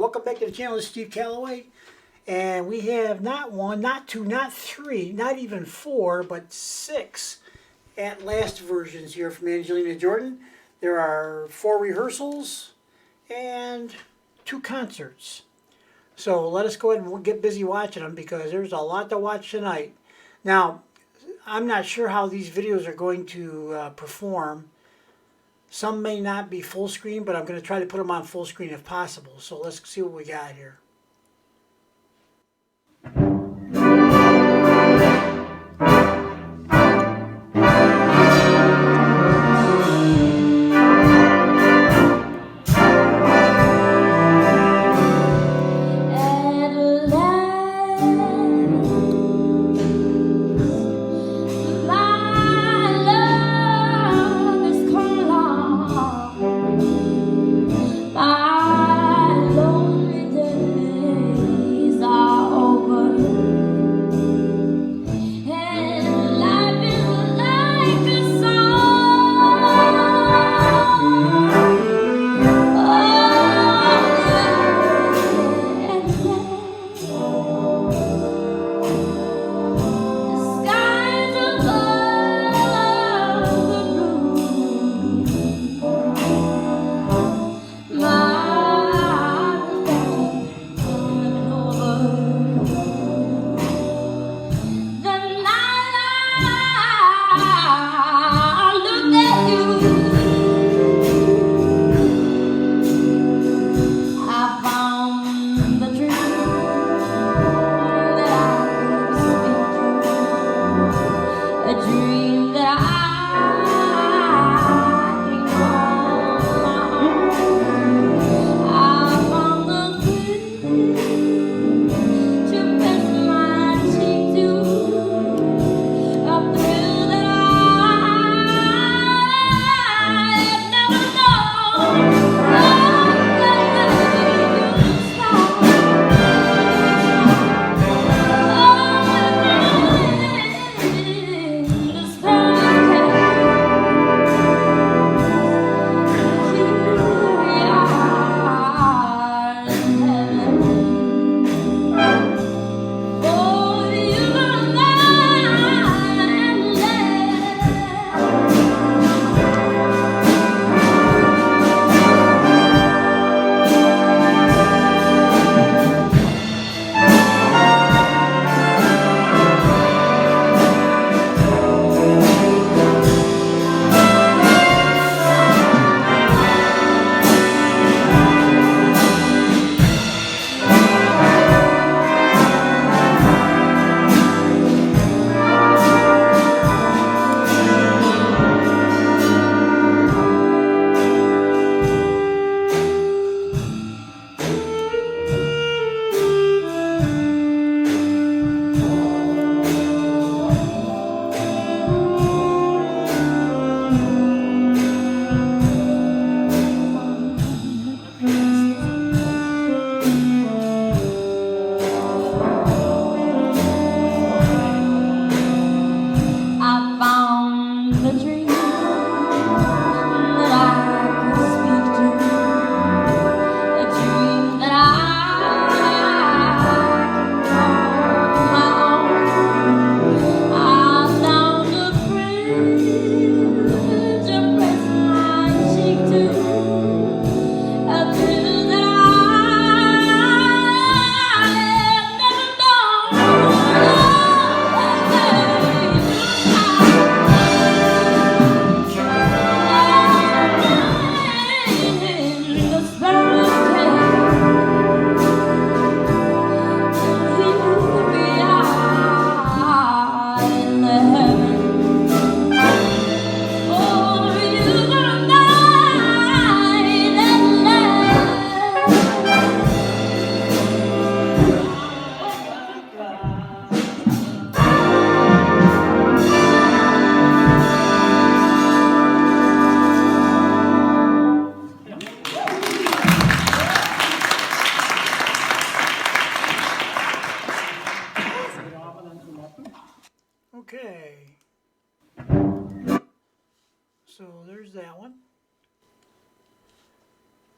Welcome back to the channel. This is Steve Callaway, and we have not one, not two, not three, not even four, but six at last versions here from Angelina Jordan. There are 4 rehearsals and 2 concerts. So let us go ahead and get busy watching them because there's a lot to watch tonight. Now, I'm not sure how these videos are going to perform. Some may not be full screen, but I'm going to try to put them on full screen if possible. So let's see what we got here. My lonely days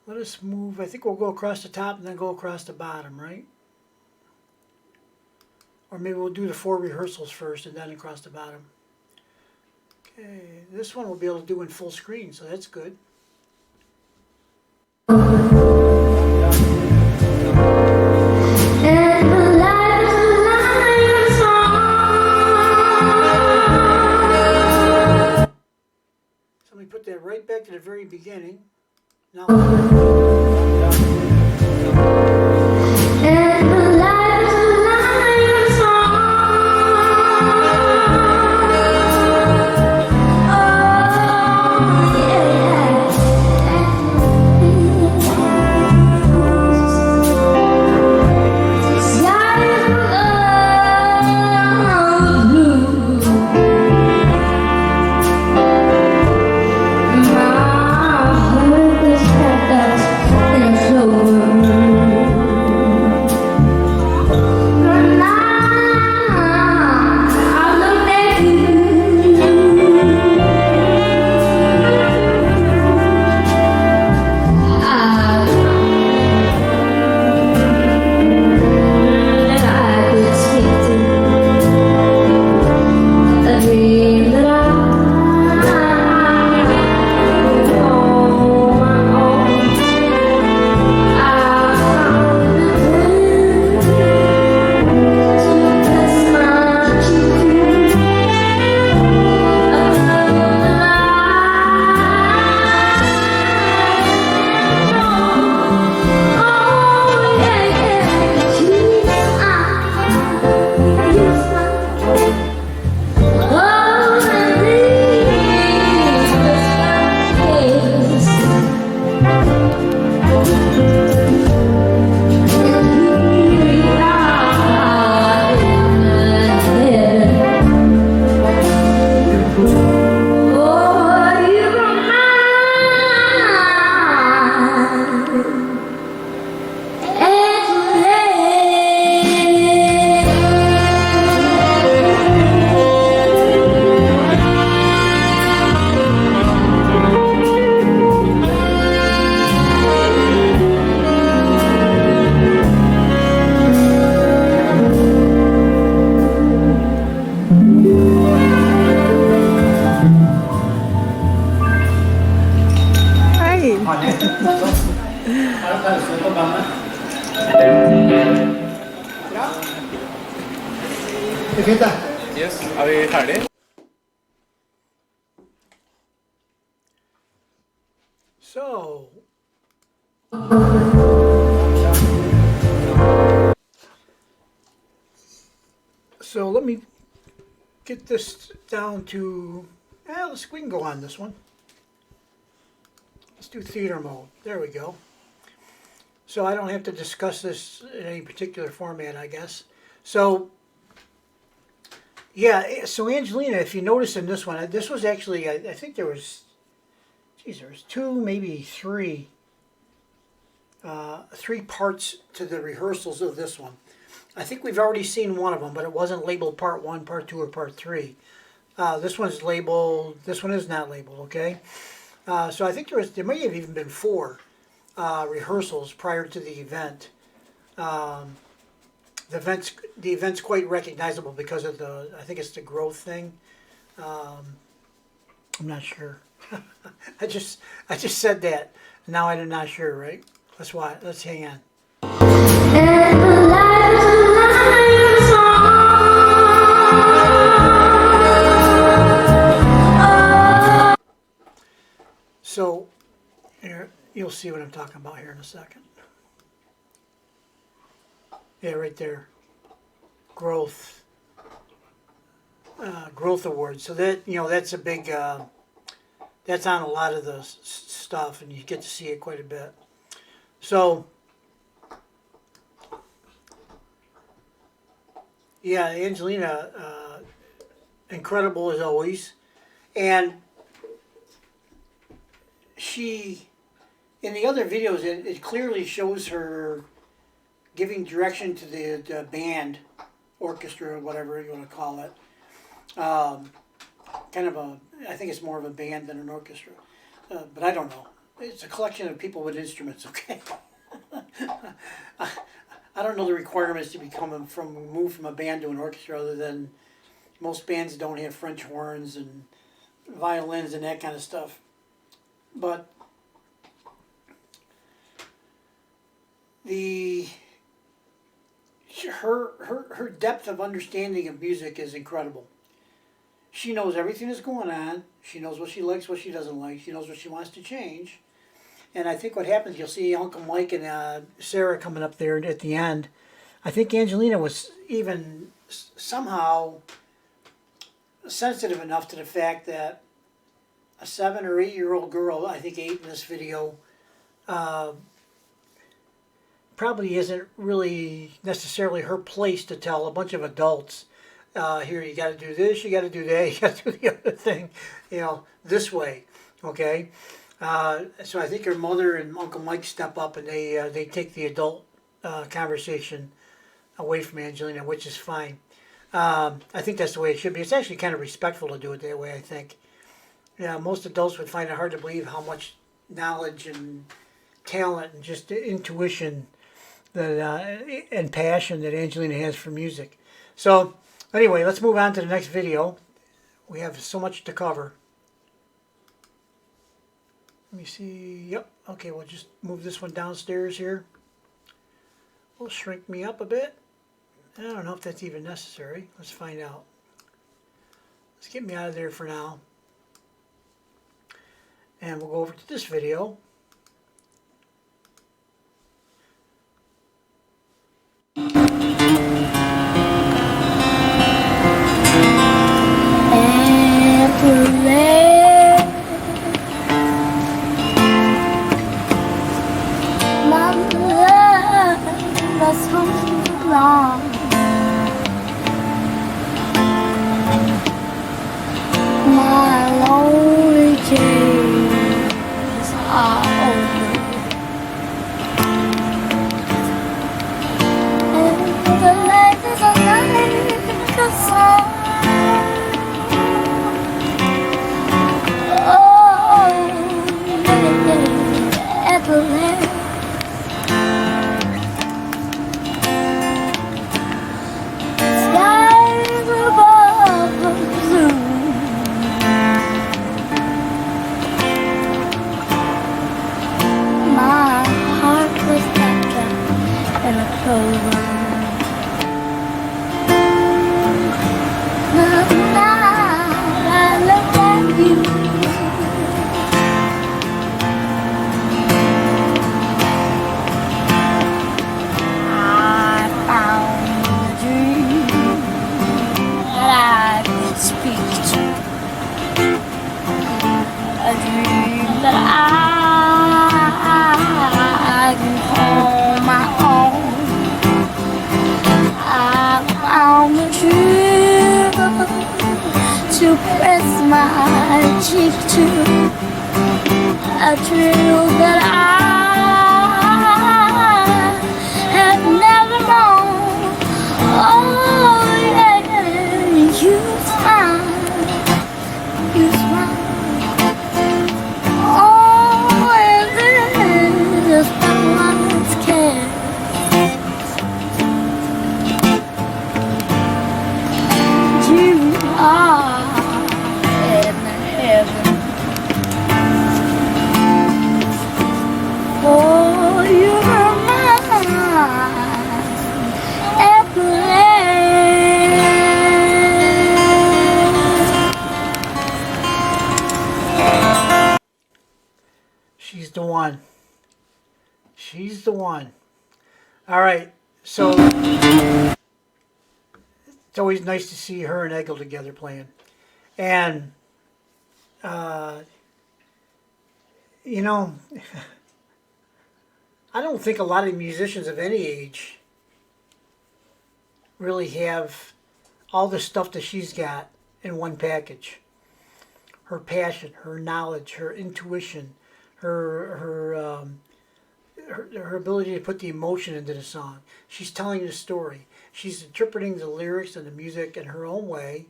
Let us move. I think we'll go across the top and then go across the bottom, right? Or maybe we'll do the 4 rehearsals first and then across the bottom. Okay, this one we'll be able to do in full screen, so that's good. So we put that right back to the very beginning. Now. Yes, er vi ferdige? So let me get this down to, we can go on this one. Let's do theater mode. There we go. So I don't have to discuss this in any particular format, I guess. So, yeah, so Angelina, if you notice in this one, this was actually, I think there was, there was 2, maybe 3, 3 parts to the rehearsals of this one. I think we've already seen one of them, but it wasn't labeled part 1, part 2, or part 3. This one's labeled, this one is not labeled, okay? So I think there may have even been 4 rehearsals prior to the event. The event's quite recognizable because of I think it's the growth thing. I'm not sure. I just said that. Now I'm not sure, right? Let's hang on. So here, you'll see what I'm talking about here in a second. Yeah, right there. Growth Award. So that, that's a big, that's on a lot of the stuff, and you get to see it quite a bit. So, yeah, Angelina, incredible as always. And she, in the other videos, it clearly shows her giving direction to the band, orchestra, whatever you want to call it. Kind of I think it's more of a band than an orchestra. But I don't know. it's a collection of people with instruments, okay? I don't know the requirements to move from a band to an orchestra, other than most bands don't have French horns and violins and that kind of stuff. But her depth of understanding of music is incredible. She knows everything that's going on. She knows what she likes, what she doesn't like. She knows what she wants to change. And I think what happens, you'll see Uncle Mike and Sarah coming up there at the end. I think Angelina was even somehow sensitive enough to the fact that a 7 or 8-year-old girl, I think 8 in this video, probably isn't really necessarily her place to tell a bunch of adults, here, you got to do this, you got to do that, you got to do the other thing, this way, okay? So I think her mother and Uncle Mike step up and they take the adult conversation away from Angelina, which is fine. I think that's the way it should be. It's actually kind of respectful to do it that way, I think. Yeah, most adults would find it hard to believe how much knowledge and talent and just intuition and passion that Angelina has for music. So anyway, let's move on to the next video. We have so much to cover. Let me see. Yep. Okay, we'll just move this one downstairs here. We'll shrink me up a bit. I don't know if that's even necessary. Let's find out. Let's get me out of there for now. And we'll go over to this video. To press my cheek to a thrill that I have never known. Oh yeah, you smile, oh, and this someone's care. You are for you're mine at last. She's the one. She's the one. All right, so it's always nice to see her and Eggle together playing. And, you know, I don't think a lot of musicians of any age really have all the stuff that she's got in one package. Her passion, her knowledge, her intuition, her ability to put the emotion into the song. She's telling the story. She's interpreting the lyrics and the music in her own way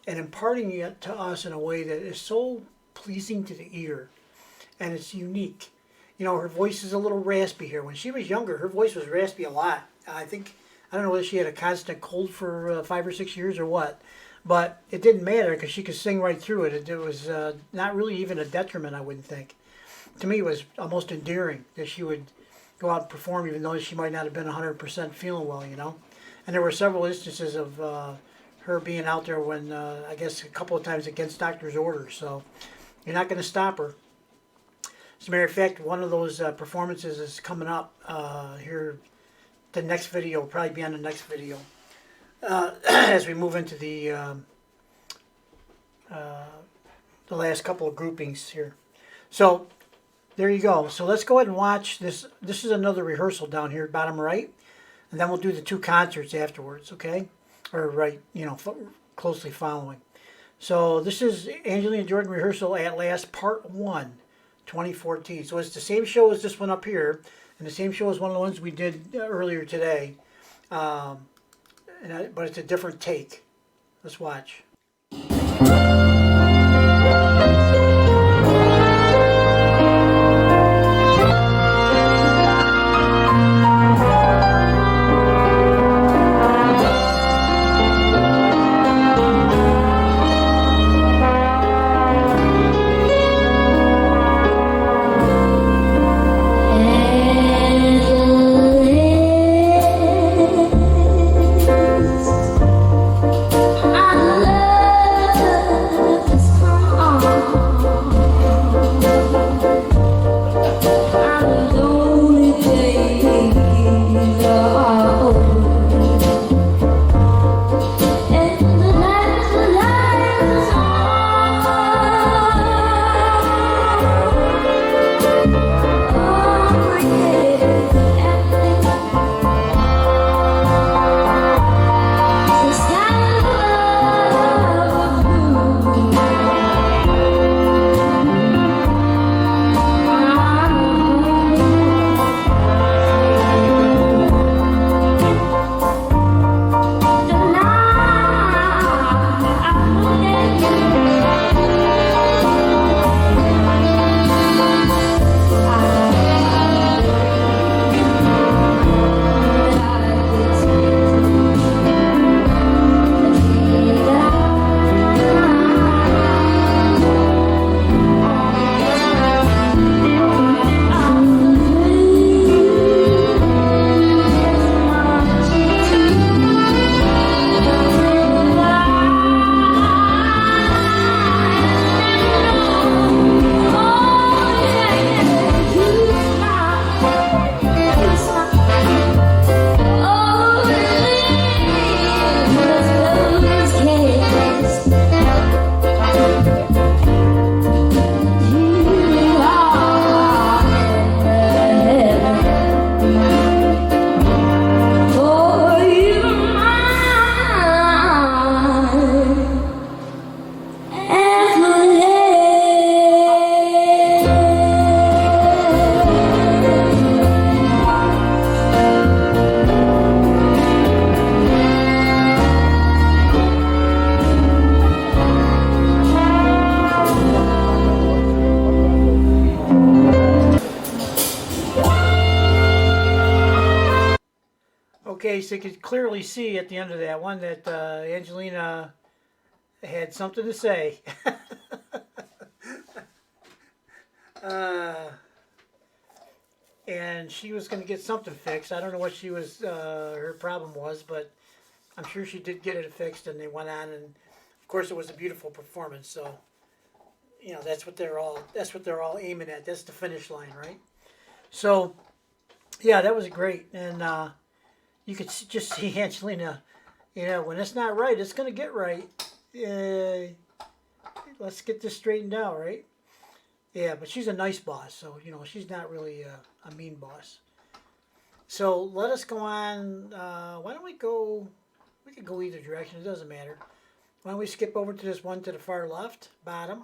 and imparting it to us in a way that is so pleasing to the ear. and it's unique. You know, her voice is a little raspy here. When she was younger, her voice was raspy a lot. I don't know whether she had a constant cold for 5 or 6 years or what, but it didn't matter because she could sing right through it. It was not really even a detriment, I wouldn't think. To me, it was almost endearing that she would go out and perform even though she might not have been 100% feeling well, you know. And there were several instances of her being out there when, I guess, a couple of times against doctor's orders. So you're not going to stop her. As a matter of fact, one of those performances is coming up here. The next video will probably be on the next video as we move into the last couple of groupings here. So there you go. So let's go ahead and watch this. This is another rehearsal down here, bottom right, and then we'll do the 2 concerts afterwards. Okay, or right, you know, closely following. So this is Angelina Jordan Rehearsal at Last Part 1. 2014. So it's the same show as this one up here, and the same show as one of the ones we did earlier today, but it's a different take. Let's watch. Okay, so you could clearly see at the end of that one that Angelina had something to say. And she was going to get something fixed. I don't know what her problem was, but I'm sure she did get it fixed, and they went on, and of course it was a beautiful performance. So, you know, that's what they're all aiming at. That's the finish line, right? So, yeah, that was great, and you could just see Angelina. You know, when it's not right, it's going to get right. Let's get this straightened out, right? Yeah, but she's a nice boss, so, you know, she's not really a mean boss. So let us go on. Why don't we go? We could go either direction. It doesn't matter. Why don't we skip over to this one to the far left, bottom.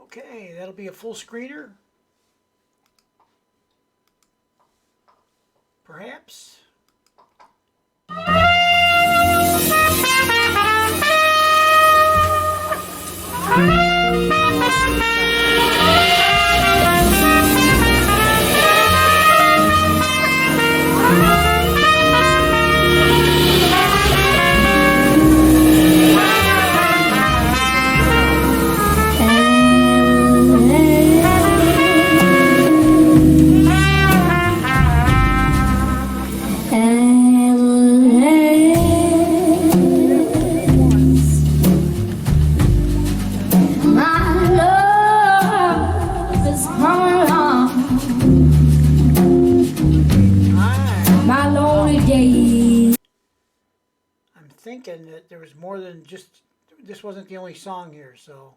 Okay, that'll be a full screener. Perhaps. I'm thinking that there was more than just, this wasn't the only song here, so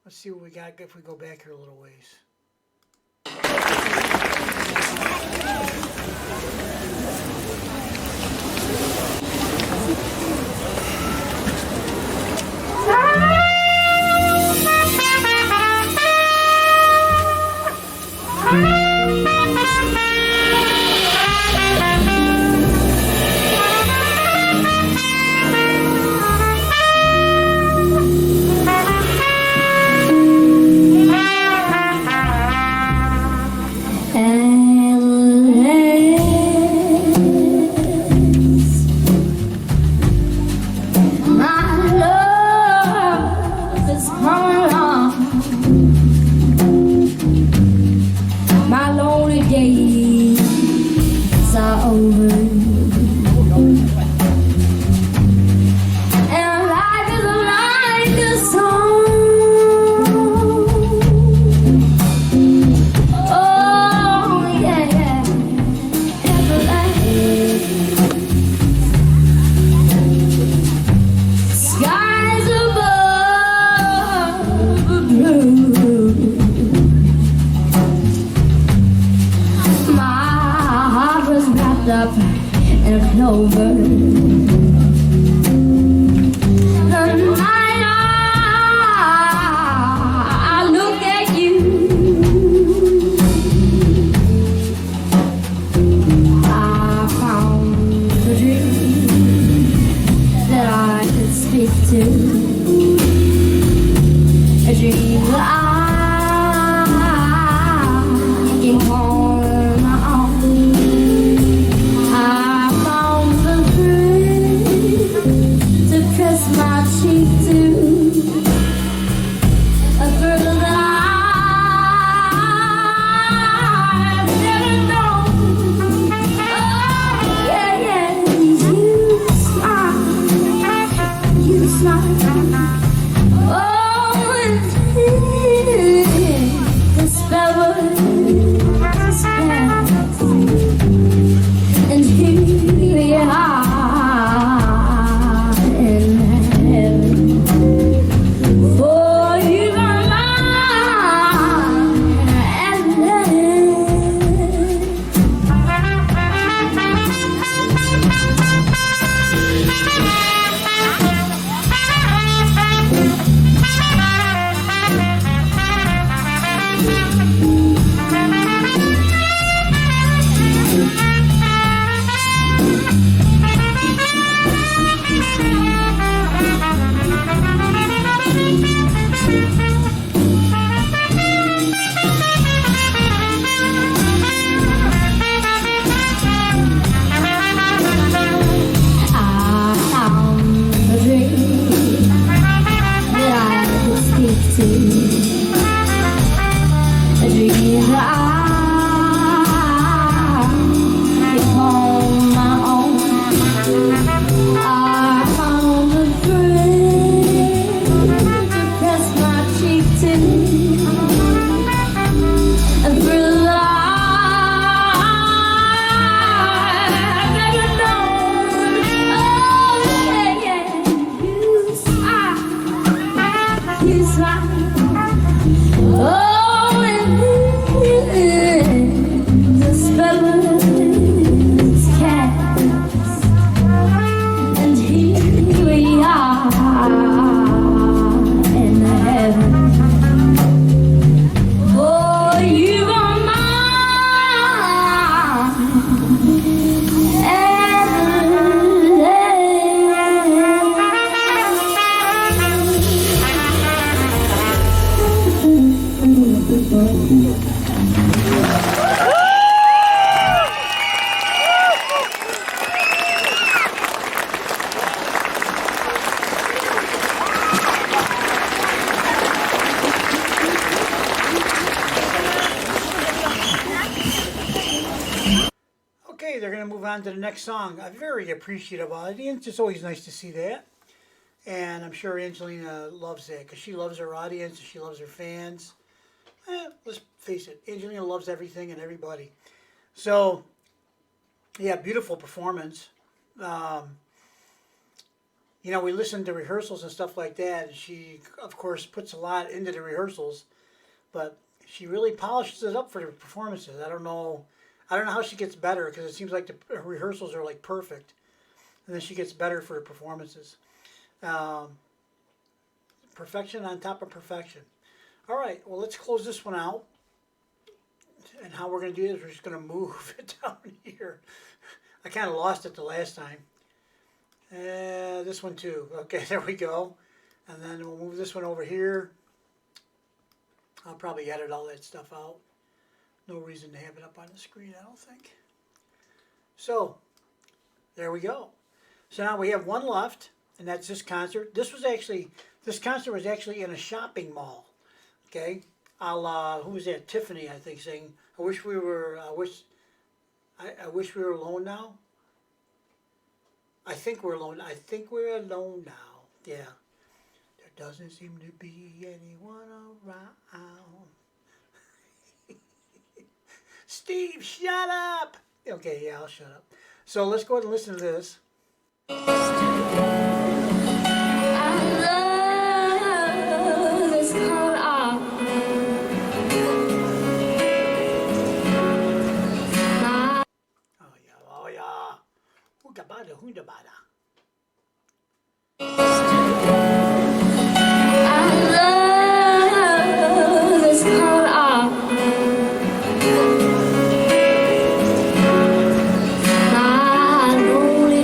let's see what we got if we go back here a little ways. Up in a clover. The night I look at you, I found the dream that I could speak to, a dream that I can call my own. Press my cheek to a girl that I've never known. Oh, yeah, yeah, you smile, oh, and the spell was and here we are. A dream Okay, they're going to move on to the next song. A very appreciative audience. It's always nice to see that. And I'm sure Angelina loves that because she loves her audience and she loves her fans. Let's face it, Angelina loves everything and everybody. So, yeah, beautiful performance. You know, we listen to rehearsals and stuff like that, and she, of course, puts a lot into the rehearsals, but she really polishes it up for the performances. I don't know how she gets better because it seems like the rehearsals are like perfect, and then she gets better for the performances. Perfection on top of perfection. All right, well, let's close this one out. And how we're going to do this, we're just going to move it down here. I kind of lost it the last time. This one too. Okay, there we go. And then we'll move this one over here. I'll probably edit all that stuff out. No reason to have it up on the screen, I don't think. So, there we go. So now we have one left, and that's this concert. This concert was actually in a shopping mall. Okay, who was that? Tiffany, I think, saying, I wish we were alone now. I think we're alone now. Yeah. There doesn't seem to be anyone around. Steve, shut up! Okay, yeah, I'll shut up. So let's go ahead and listen to this. Hundabada. My lonely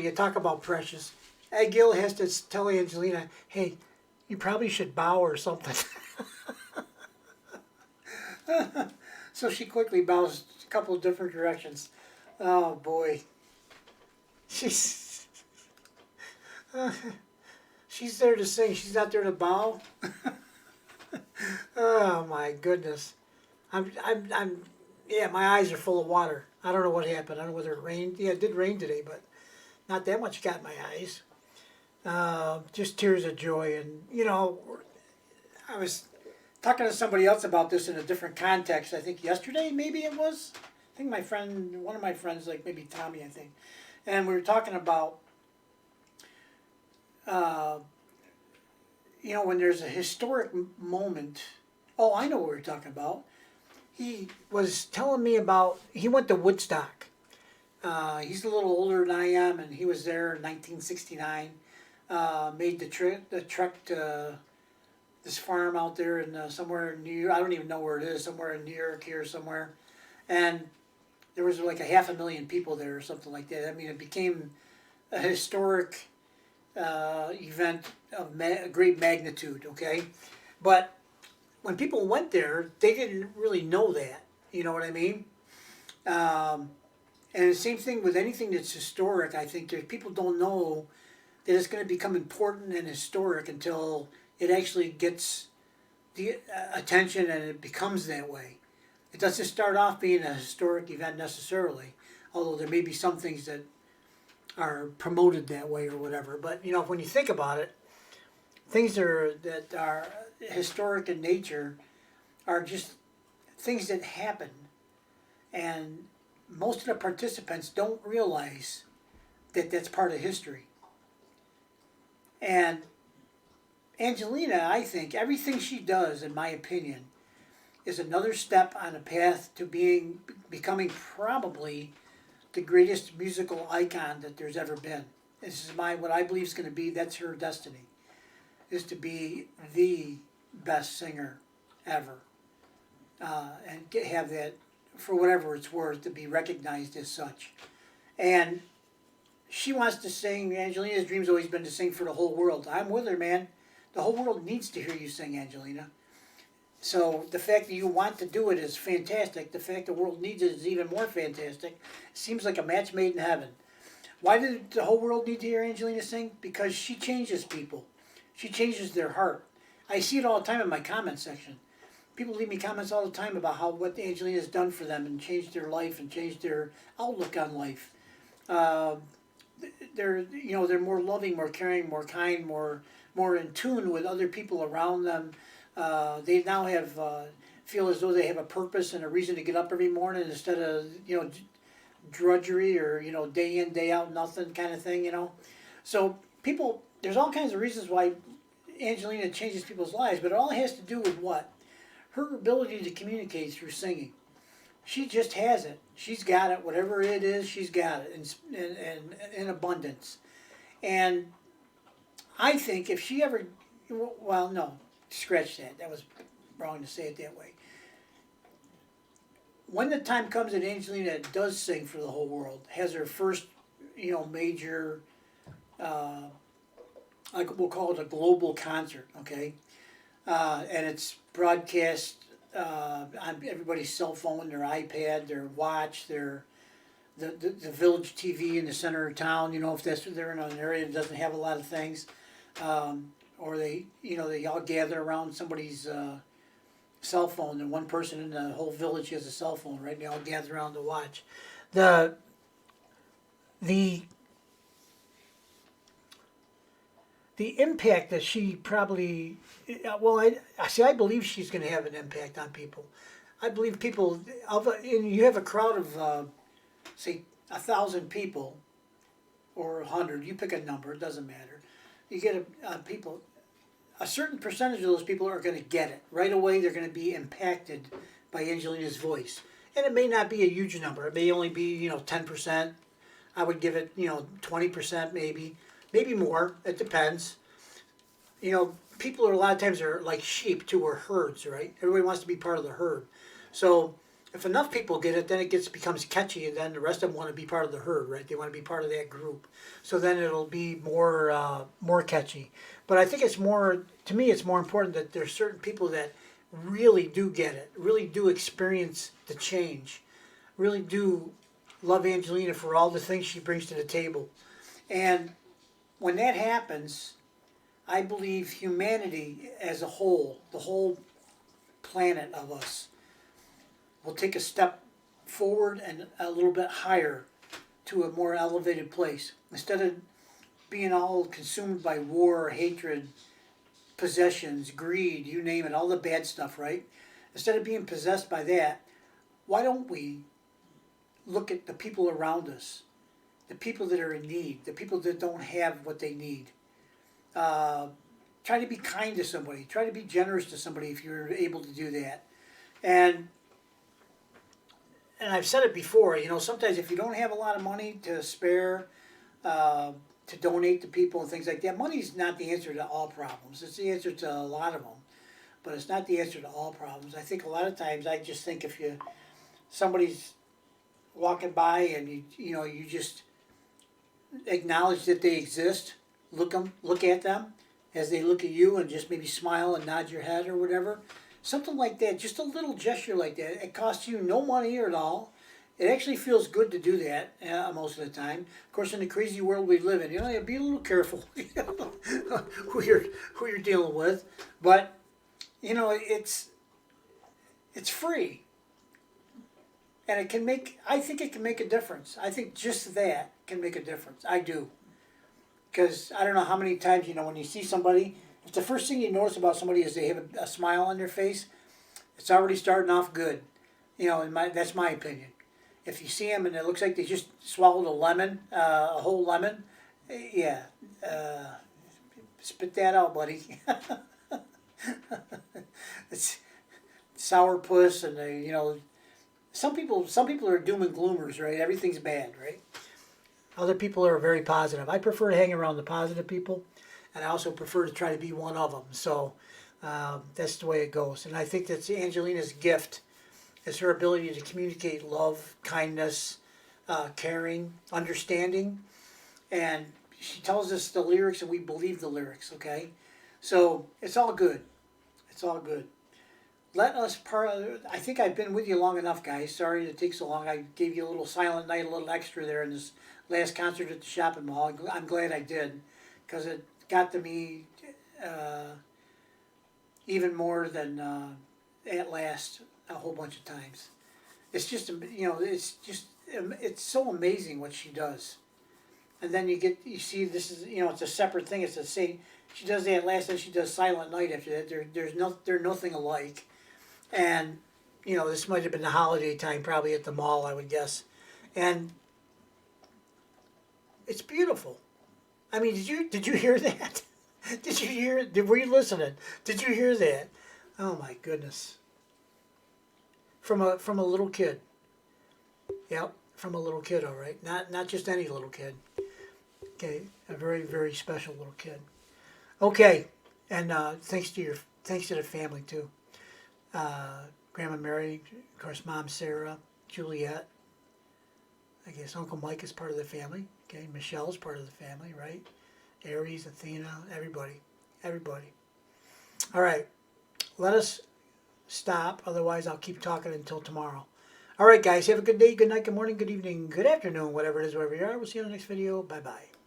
funny. You talk about precious. Gil has to tell Angelina, hey, you probably should bow or something. So she quickly bows a couple of different directions. Oh boy. She's she's there to sing. She's not there to bow. Oh my goodness. Yeah, my eyes are full of water. I don't know what happened. I don't know whether it rained. Yeah, it did rain today, but not that much got in my eyes. Just tears of joy. And, I was talking to somebody else about this in a different context. I think yesterday, maybe it was. I think one of my friends, like maybe Tommy, I think. And we were talking about, when there's a historic moment. Oh, I know what we were talking about. He was telling me about, he went to Woodstock. He's a little older than I am, and he was there in 1969. Made the trek to this farm out there in somewhere in New York. I don't even know where it is, somewhere in New York here somewhere. And there was like 500,000 people there or something like that. I mean, it became a historic event of great magnitude, okay? But when people went there, they didn't really know that. You know what I mean? And the same thing with anything that's historic. I think that people don't know that it's going to become important and historic until it actually gets the attention and it becomes that way. It doesn't start off being a historic event necessarily, although there may be some things that are promoted that way or whatever. But when you think about it, things that are historic in nature are just things that happen, and most of the participants don't realize that that's part of history. And Angelina, I think everything she does, in my opinion, is another step on a path to becoming probably the greatest musical icon that there's ever been. This is what I believe is going to be. That's her destiny, is to be the best singer ever, and have that, for whatever it's worth, to be recognized as such. And she wants to sing. Angelina's dream's always been to sing for the whole world. I'm with her, man. The whole world needs to hear you sing, Angelina. So the fact that you want to do it is fantastic. The fact the world needs it is even more fantastic. It seems like a match made in heaven. Why did the whole world need to hear Angelina sing? Because she changes people. She changes their heart. I see it all the time in my comment section. People leave me comments all the time about what Angelina has done for them and changed their life and changed their outlook on life. They're more loving, more caring, more kind, more in tune with other people around them. They now feel as though they have a purpose and a reason to get up every morning instead of drudgery or day in day out nothing kind of thing. So there's all kinds of reasons why Angelina changes people's lives, but it all has to do with what? Her ability to communicate through singing. She just has it. She's got it. Whatever it is, she's got it in abundance. And I think if she ever, well, no, scratch that. That was wrong to say it that way. When the time comes that Angelina does sing for the whole world, has her first, major, like we'll call it a global concert, okay? And it's broadcast on everybody's cell phone, their iPad, their watch, the village TV in the center of town. If they're in an area that doesn't have a lot of things, or they all gather around somebody's cell phone, and one person in the whole village has a cell phone, right? They all gather around to watch. The impact that she probably, I believe she's going to have an impact on people. I believe people, you have a crowd of, say, 1,000 people, or 100, you pick a number, it doesn't matter. You get a certain percentage of those people are going to get it. Right away, they're going to be impacted by Angelina's voice. And it may not be a huge number. It may only be, 10%. I would give it, 20% maybe. Maybe more. It depends. People a lot of times are like sheep too, or herds, right? Everybody wants to be part of the herd. So if enough people get it, then it becomes catchy, and then the rest of them want to be part of the herd, right? They want to be part of that group. So then it'll be more catchy. But I think it's more, to me, it's more important that there's certain people that really do get it, really do experience the change, really do love Angelina for all the things she brings to the table. And when that happens, I believe humanity as a whole, the whole planet of us, will take a step forward and a little bit higher to a more elevated place. Instead of being all consumed by war, hatred, possessions, greed, you name it, all the bad stuff, right? Instead of being possessed by that, why don't we look at the people around us, the people that are in need, the people that don't have what they need? Try to be kind to somebody. Try to be generous to somebody if you're able to do that. And I've said it before, you know, sometimes if you don't have a lot of money to spare, to donate to people and things like that, money's not the answer to all problems. It's the answer to a lot of them, but it's not the answer to all problems. I think a lot of times, I just think if somebody's walking by and you just acknowledge that they exist, look at them as they look at you, and just maybe smile and nod your head or whatever. Something like that, just a little gesture like that. It costs you no money at all. It actually feels good to do that most of the time. Of course, in the crazy world we live in, you know, be a little careful who you're dealing with. But you know, it's free, and it can make. I think it can make a difference. I think just that can make a difference. I do, because I don't know how many times, you know, when you see somebody, if the first thing you notice about somebody is they have a smile on their face, it's already starting off good. You know, that's my opinion. If you see them and it looks like they just swallowed a lemon, a whole lemon, yeah, spit that out, buddy. It's sourpuss, and you know, some people are doom and gloomers, right? Everything's bad, right? Other people are very positive. I prefer to hang around the positive people, and I also prefer to try to be one of them. So that's the way it goes. And I think that's Angelina's gift. It's her ability to communicate love, kindness, caring, understanding. And she tells us the lyrics and we believe the lyrics, okay? So it's all good. It's all good. Let us I think I've been with you long enough, guys. Sorry it takes so long. I gave you a little silent night, a little extra there in this last concert at the shopping mall. I'm glad I did, because it got to me even more than at last a whole bunch of times. It's just, you know, it's so amazing what she does. And then you see this is, you know, it's a separate thing. It's the same. She does that last, and she does Silent Night after that. They're nothing alike. And you know, this might have been the holiday time, probably at the mall, I would guess. And it's beautiful. I mean, did you hear that? Did you hear? Were you listening? Did you hear that? Oh my goodness. From a little kid. Yep, from a little kid, all right. Not just any little kid. Okay, a very, very special little kid. Okay, and thanks to the family too. Grandma Mary, of course, Mom Sarah, Juliet. I guess Uncle Mike is part of the family. Okay, Michelle's part of the family, right? Aries, Athena, everybody. All right, let us stop. Otherwise, I'll keep talking until tomorrow. All right, guys, have a good day, good night, good morning, good evening, good afternoon, whatever it is, wherever you are. We'll see you in the next video. Bye-bye.